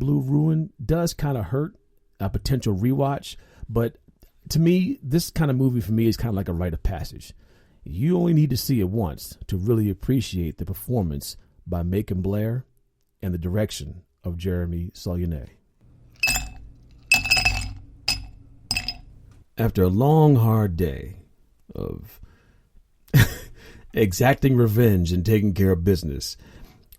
Blue Ruin does kind of hurt a potential rewatch. But to me, this kind of movie for me is kind of like a rite of passage. You only need to see it once to really appreciate the performance by Macon Blair and the direction of Jeremy Saulnier. After a long, hard day of exacting revenge and taking care of business,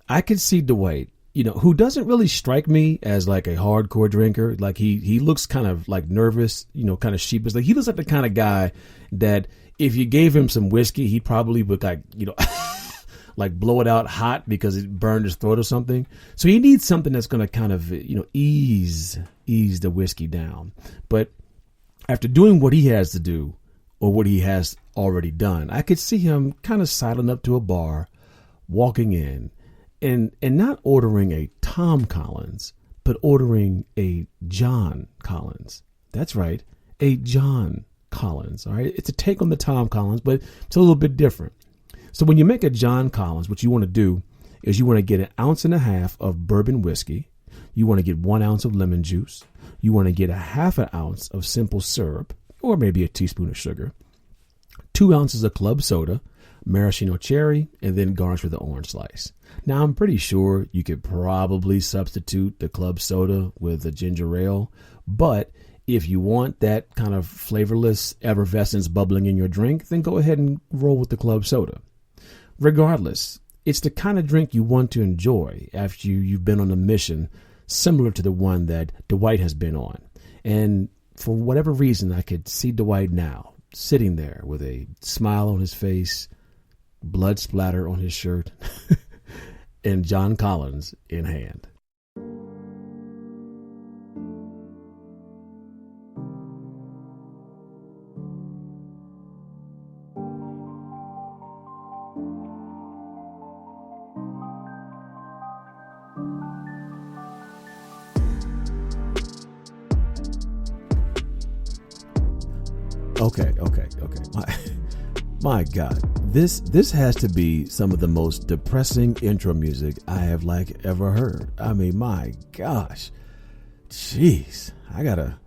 I could see Dwight, who doesn't really strike me as like a hardcore drinker. Like he looks kind of like nervous, kind of sheepish. Like he looks like the kind of guy that if you gave him some whiskey, he probably would like, like blow it out hot because it burned his throat or something. So he needs something that's going to kind of, ease the whiskey down. But after doing what he has to do or what he has already done, I could see him kind of sidling up to a bar, walking in and not ordering a Tom Collins, but ordering a John Collins. That's right. A John Collins. All right. It's a take on the Tom Collins, but it's a little bit different. So when you make a John Collins, what you want to do is you want to get 1.5 ounces of bourbon whiskey. You want to get 1 ounce of lemon juice. You want to get 1/2 ounce of simple syrup, or maybe a teaspoon of sugar, 2 ounces of club soda, maraschino cherry, and then garnish with an orange slice. Now, I'm pretty sure you could probably substitute the club soda with a ginger ale, but if you want that kind of flavorless effervescence bubbling in your drink, then go ahead and roll with the club soda. Regardless, it's the kind of drink you want to enjoy after you've been on a mission similar to the one that Dwight has been on. And for whatever reason, I could see Dwight now sitting there with a smile on his face, blood splatter on his shirt, and John Collins in hand. Okay. My God, this has to be some of the most depressing intro music I have ever heard. I mean, my gosh, jeez, I gotta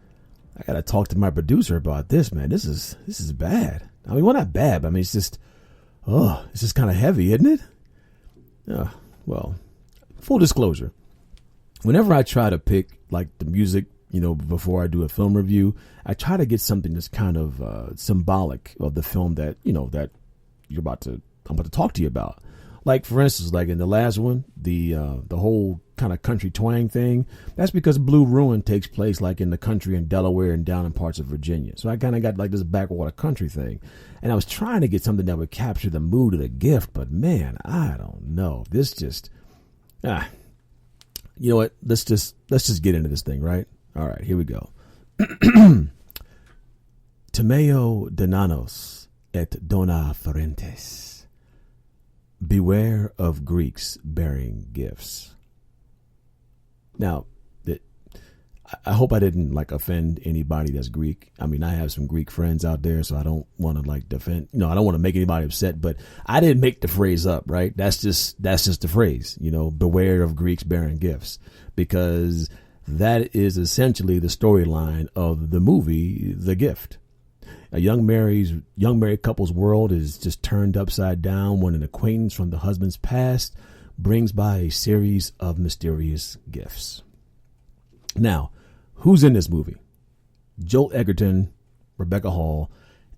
talk to my producer about this, man. This is bad. I mean, well, not bad, but I mean, it's just kind of heavy, isn't it? Well, full disclosure, whenever I try to pick like the music, before I do a film review, I try to get something that's kind of symbolic of the film that, that I'm about to talk to you about. Like, for instance, like in the last one, the whole kind of country twang thing, that's because Blue Ruin takes place like in the country in Delaware and down in parts of Virginia. So I kind of got like this backwater country thing. And I was trying to get something that would capture the mood of the gift, but man, I don't know. This just, you know what? Let's just get into this thing, right? All right, here we go. Timeo denanos et dona ferentes. Beware of Greeks bearing gifts. Now, I hope I didn't like offend anybody that's Greek. I mean, I have some Greek friends out there, so I don't want to like defend. I don't want to make anybody upset, but I didn't make the phrase up, right? That's just the phrase, beware of Greeks bearing gifts, because that is essentially the storyline of the movie, The Gift. A young married couple's world is just turned upside down when an acquaintance from the husband's past brings by a series of mysterious gifts. Now, who's in this movie? Joel Edgerton, Rebecca Hall,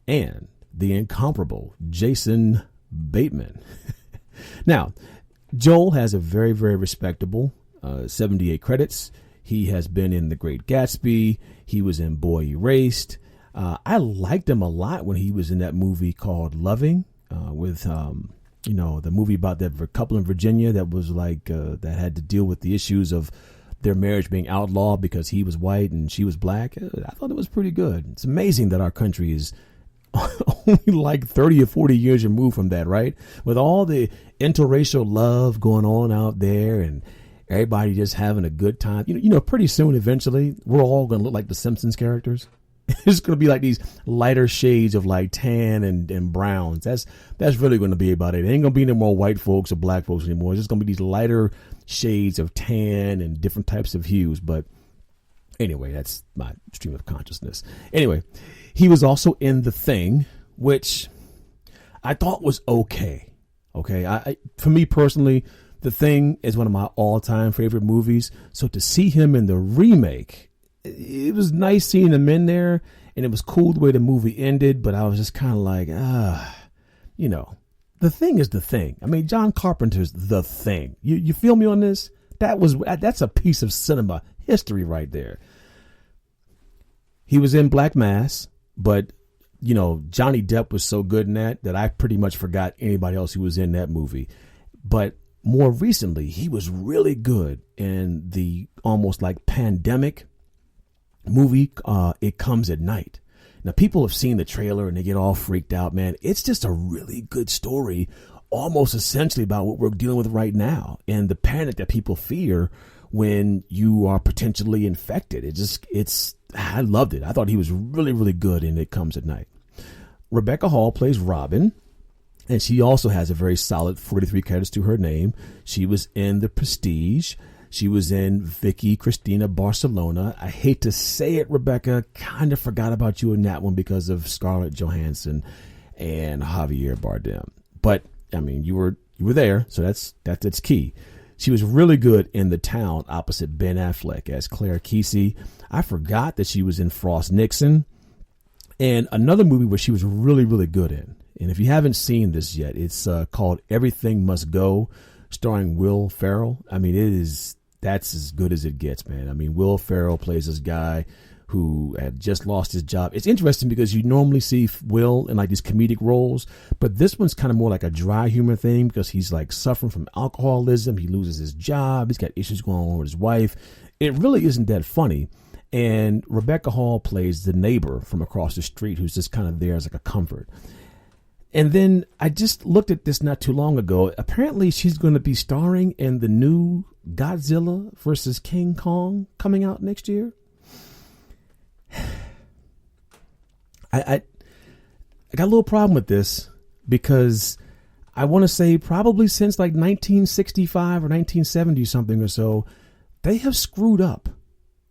and the incomparable Jason Bateman. Now, Joel has a very, very respectable 78 credits. He has been in The Great Gatsby. He was in Boy Erased. I liked him a lot when he was in that movie called Loving, with, the movie about that couple in Virginia that was like, that had to deal with the issues of their marriage being outlawed because he was white and she was black. I thought it was pretty good. It's amazing that our country is only like 30 or 40 years removed from that, right? With all the interracial love going on out there and everybody just having a good time. Pretty soon, eventually, we're all going to look like the Simpsons characters. It's going to be like these lighter shades of like tan and browns. That's really going to be about it. It ain't going to be no more white folks or black folks anymore. It's just going to be these lighter shades of tan and different types of hues. But anyway, that's my stream of consciousness. Anyway, he was also in The Thing, which I thought was okay. Okay. For me personally, The Thing is one of my all-time favorite movies. So to see him in the remake, it was nice seeing him in there, and it was cool the way the movie ended, but I was just kind of like, The Thing is The Thing. I mean, John Carpenter's The Thing. You feel me on this? That's a piece of cinema history right there. He was in Black Mass, but Johnny Depp was so good in that I pretty much forgot anybody else who was in that movie. But more recently, he was really good in the almost like pandemic movie, It Comes at Night. Now, people have seen the trailer and they get all freaked out, man. It's just a really good story, almost essentially about what we're dealing with right now and the panic that people fear when you are potentially infected. I loved it. I thought he was really, really good in It Comes at Night. Rebecca Hall plays Robin, and she also has a very solid 43 credits to her name. She was in The Prestige. She was in Vicky Cristina Barcelona. I hate to say it, Rebecca, kind of forgot about you in that one because of Scarlett Johansson and Javier Bardem. But I mean, you were there, so that's key. She was really good in The Town opposite Ben Affleck as Claire Kesey. I forgot that she was in Frost Nixon, and another movie where she was really, really good in. And if you haven't seen this yet, it's called Everything Must Go, starring Will Ferrell. I mean, that's as good as it gets, man. I mean, Will Ferrell plays this guy who had just lost his job. It's interesting because you normally see Will in like these comedic roles, but this one's kind of more like a dry humor thing because he's like suffering from alcoholism. He loses his job. He's got issues going on with his wife. It really isn't that funny. And Rebecca Hall plays the neighbor from across the street who's just kind of there as like a comfort. And then I just looked at this not too long ago. Apparently she's going to be starring in the new Godzilla versus King Kong coming out next year. I got a little problem with this because I want to say probably since like 1965 or 1970 something or so, they have screwed up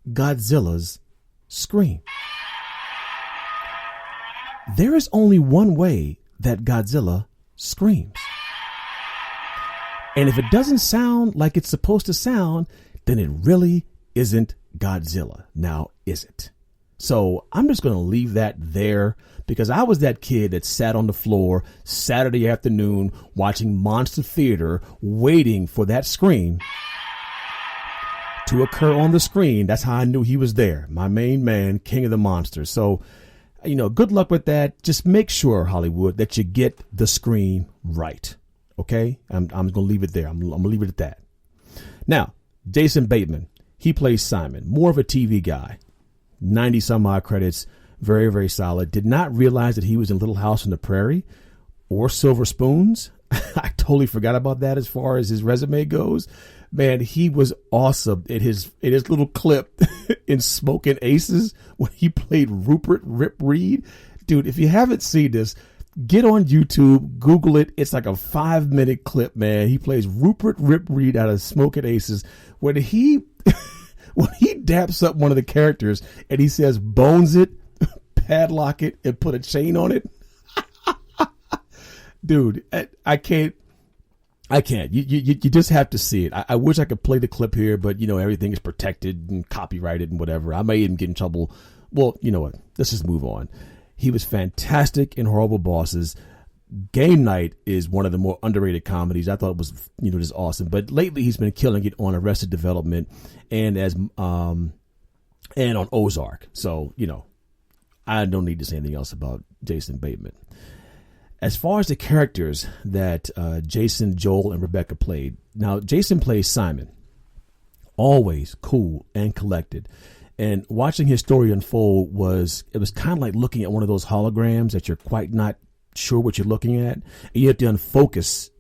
Godzilla's scream. There is only one way that Godzilla screams. And if it doesn't sound like it's supposed to sound, then it really isn't Godzilla. Now, is it? So I'm just going to leave that there because I was that kid that sat on the floor Saturday afternoon watching Monster Theater, waiting for that scream to occur on the screen. That's how I knew he was there. My main man, King of the Monsters. So, good luck with that. Just make sure, Hollywood, that you get the scream right. Okay? I'm going to leave it there. I'm going to leave it at that. Now, Jason Bateman, he plays Simon, more of a TV guy. 90 some odd credits. Very, very solid. Did not realize that he was in Little House on the Prairie or Silver Spoons. I totally forgot about that as far as his resume goes. Man, he was awesome in his little clip in Smoking Aces when he played Rupert Rip Reed. Dude, if you haven't seen this, get on YouTube, Google it. It's like a 5-minute clip, man. He plays Rupert Rip Reed out of Smoking Aces. When he daps up one of the characters and he says, bones it, padlock it, and put a chain on it. Dude, I can't. You just have to see it. I wish I could play the clip here, but everything is protected and copyrighted and whatever. I may even get in trouble. Well, you know what? Let's just move on. He was fantastic in Horrible Bosses. Game Night is one of the more underrated comedies. I thought it was, just awesome. But lately he's been killing it on Arrested Development and and on Ozark. So, I don't need to say anything else about Jason Bateman. As far as the characters that Jason, Joel, and Rebecca played, now Jason plays Simon, always cool and collected. And watching his story unfold was kind of like looking at one of those holograms that you're quite not sure what you're looking at. And you have to unfocus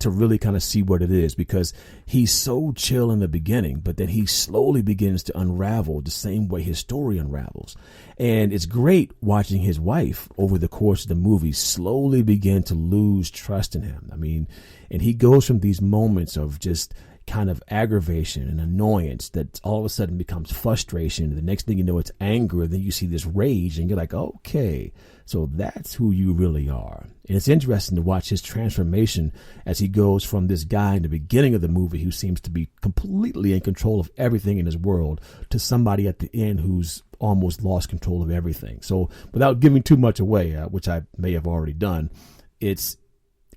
to really kind of see what it is, because he's so chill in the beginning, but then he slowly begins to unravel the same way his story unravels. And it's great watching his wife over the course of the movie slowly begin to lose trust in him. I mean, and he goes from these moments of just kind of aggravation and annoyance that all of a sudden becomes frustration. The next thing you know, it's anger. And then you see this rage and you're like, okay, so that's who you really are. And it's interesting to watch his transformation as he goes from this guy in the beginning of the movie who seems to be completely in control of everything in his world to somebody at the end who's almost lost control of everything. So without giving too much away, which I may have already done, it's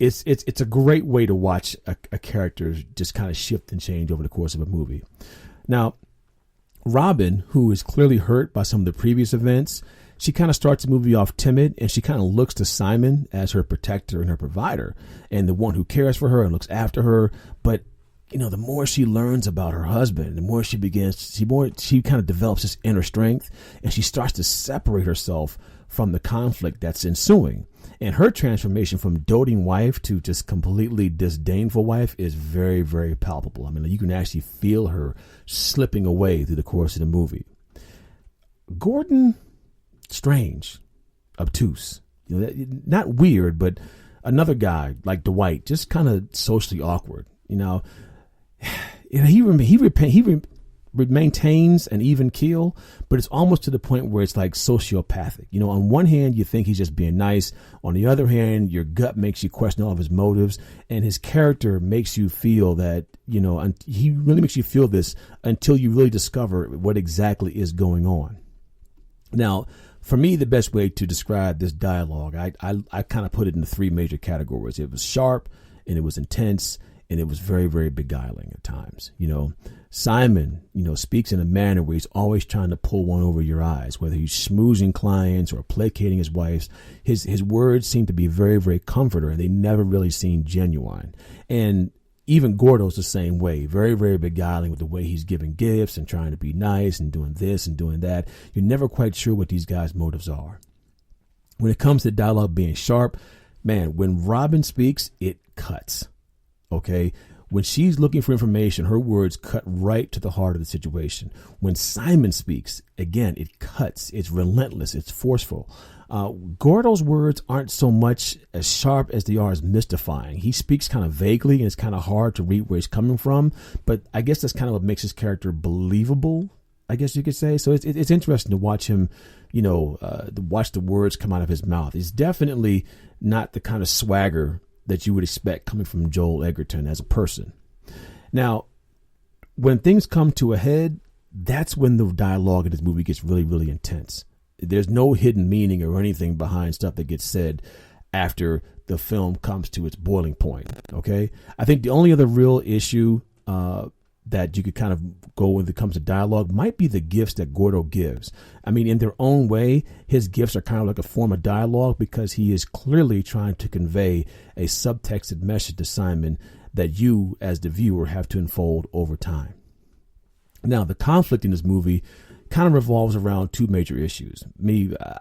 a great way to watch a character just kind of shift and change over the course of a movie. Now, Robin, who is clearly hurt by some of the previous events, she kind of starts the movie off timid, and she kind of looks to Simon as her protector and her provider and the one who cares for her and looks after her. But, you know, the more she learns about her husband, the more she kind of develops this inner strength, and she starts to separate herself from the conflict that's ensuing. And her transformation from doting wife to just completely disdainful wife is very, very palpable. I mean, you can actually feel her slipping away through the course of the movie. Gordon, strange, obtuse, you know, not weird, but another guy like Dwight, just kind of socially awkward. You know, he maintains an even keel, but it's almost to the point where it's like sociopathic. You know, on one hand, you think he's just being nice. On the other hand, your gut makes you question all of his motives, and his character makes you feel that, you know, and he really makes you feel this until you really discover what exactly is going on. Now, for me, the best way to describe this dialogue, I kind of put it into three major categories. It was sharp, and it was intense, and it was very, very beguiling at times. You know, Simon, you know, speaks in a manner where he's always trying to pull one over your eyes, whether he's schmoozing clients or placating his wives. His words seem to be very, very comforter, and they never really seem genuine. And even Gordo's the same way, very, very beguiling with the way he's giving gifts and trying to be nice and doing this and doing that. You're never quite sure what these guys' motives are. When it comes to dialogue being sharp, man, when Robin speaks, it cuts. Okay? When she's looking for information, her words cut right to the heart of the situation. When Simon speaks, again, it cuts. It's relentless. It's forceful. Gordo's words aren't so much as sharp as they are as mystifying. He speaks kind of vaguely, and it's kind of hard to read where he's coming from. But I guess that's kind of what makes his character believable, I guess you could say. So it's interesting to watch him, you know, watch the words come out of his mouth. He's definitely not the kind of swagger that you would expect coming from Joel Edgerton as a person. Now, when things come to a head, that's when the dialogue in this movie gets really, really intense. There's no hidden meaning or anything behind stuff that gets said after the film comes to its boiling point. Okay. I think the only other real issue that you could kind of go when it comes to dialogue might be the gifts that Gordo gives. I mean, in their own way, his gifts are kind of like a form of dialogue because he is clearly trying to convey a subtexted message to Simon that you, as the viewer, have to unfold over time. Now, the conflict in this movie kind of revolves around two major issues.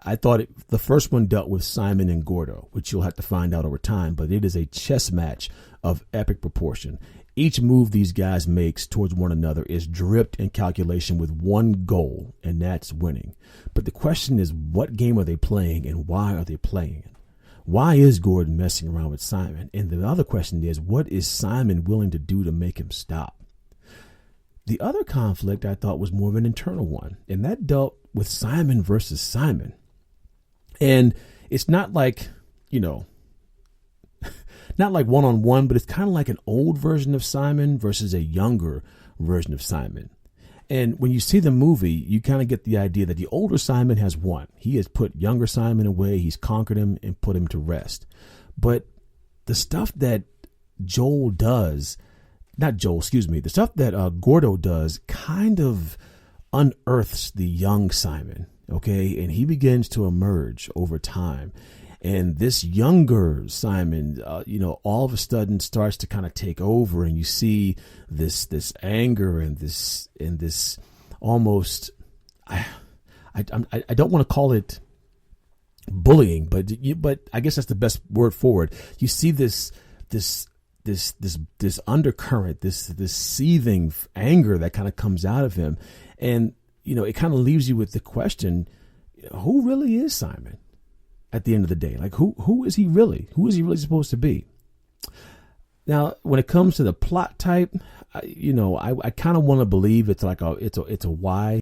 I thought the first one dealt with Simon and Gordo, which you'll have to find out over time, but it is a chess match of epic proportion. Each move these guys makes towards one another is dripped in calculation with one goal, and that's winning. But the question is, what game are they playing, and why are they playing it? Why is Gordon messing around with Simon? And the other question is, what is Simon willing to do to make him stop? The other conflict I thought was more of an internal one, and that dealt with Simon versus Simon. And it's not like, you know, not like one-on-one, but it's kind of like an old version of Simon versus a younger version of Simon. And when you see the movie, you kind of get the idea that the older Simon has won. He has put younger Simon away. He's conquered him and put him to rest. But the stuff that the stuff that Gordo does kind of unearths the young Simon, okay? And he begins to emerge over time. And this younger Simon, all of a sudden starts to kind of take over, and you see this anger and this almost, I don't want to call it bullying, but I guess that's the best word for it. You see this this undercurrent, this seething anger that kind of comes out of him. And, it kind of leaves you with the question, who really is Simon at the end of the day? Like, who is he really? Who is he really supposed to be? Now, when it comes to the plot type, I kind of want to believe it's like it's a Y